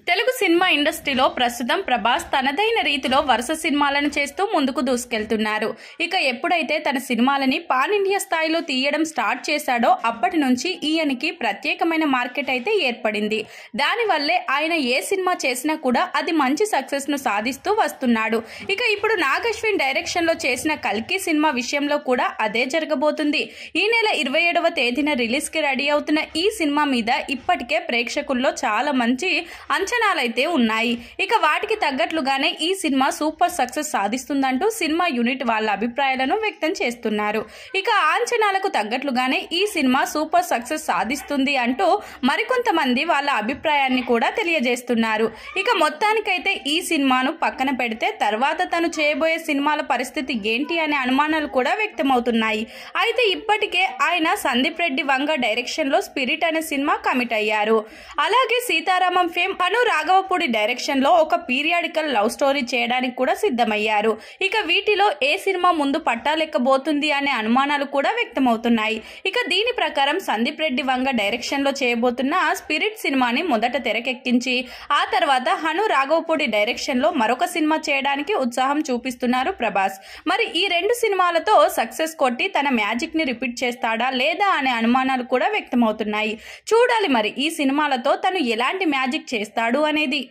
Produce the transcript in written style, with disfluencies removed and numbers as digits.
Telugu cinema ఇండస్ట్రీలో ప్రస్తుతం ప్రభాస్ తనదైన రీతిలో వరుస సినిమాలను చేస్తూ ముందుకు దూసుకెళ్తున్నారు. ఇక ఎప్పుడైతే తన సినిమాలని పాన్ ఇండియా స్థాయిలో తీయడం స్టార్ట్ చేశాడో అప్పటి నుంచి ఈయనకి ప్రత్యేకమైన మార్కెట్ అయితే ఏర్పడింది. దానివల్లే ఆయన ఏ సినిమా చేసినా కూడా అది మంచి సక్సెస్ ను సాధిస్తూ వస్తున్నాడు. ఇక ఇప్పుడు నాగ్ అశ్విన్ డైరెక్షన్ లో చేసిన కల్కి సినిమా విషయంలో కూడా అదే జరగబోతుంది. ఈ నెల 27వ తేదీన రిలీజ్ కి రెడీ అవుతున్న ఈ సినిమా మీద ఇప్పటికే ప్రేక్షకుల్లో చాలా మంచి అంచనాలైతే ఉన్నాయి. ఇక వాటికి తగ్గట్లుగానే ఈ సినిమా సూపర్ సక్సెస్ సాధిస్తుందంటూ సినిమా యూనిట్ వాళ్ళ అభిప్రాయాలను వ్యక్తం చేస్తున్నారు. ఇక ఆ అంచనాలకు తగ్గట్లుగానే ఈ సినిమా సూపర్ సక్సెస్ సాధిస్తుంది అంటూ మరికొంతమంది వాళ్ళ అభిప్రాయాన్ని కూడా తెలియజేస్తున్నారు. ఇక మొత్తానికైతే ఈ సినిమాను పక్కన పెడితే తర్వాత తను చేయబోయే సినిమాల పరిస్థితి ఏంటి అనే అనుమానాలు కూడా వ్యక్తమవుతున్నాయి. అయితే ఇప్పటికే ఆయన సందీప్ రెడ్డి వంగ డైరెక్షన్ లో స్పిరిట్ అనే సినిమా కమిట్ అయ్యారు. అలాగే సీతారామం ఫేమ్ అను రాఘవపూడి డైరెక్షన్ లో ఒక పీరియాడికల్ లవ్ స్టోరీ చేయడానికి కూడా సిద్ధమయ్యారు. ఇక వీటిలో ఏ సినిమా ముందు పట్టాలెక్కబోతుంది అనే అనుమానాలు కూడా వ్యక్తమవుతున్నాయి. ఇక దీని ప్రకారం సందీప్ రెడ్డి వంగ డైరెక్షన్ లో చేయబోతున్న స్పిరిట్ సినిమాని మొదట తెరకెక్కించి ఆ తర్వాత హను రాఘవపూడి డైరెక్షన్ లో మరొక సినిమా చేయడానికి ఉత్సాహం చూపిస్తున్నారు ప్రభాస్. మరి ఈ రెండు సినిమాలతో సక్సెస్ కొట్టి తన మ్యాజిక్ ని రిపీట్ చేస్తాడా లేదా అనే అనుమానాలు కూడా వ్యక్తమవుతున్నాయి. చూడాలి మరి ఈ సినిమాలతో తను ఎలాంటి మ్యాజిక్ చేస్తాడు అనేది.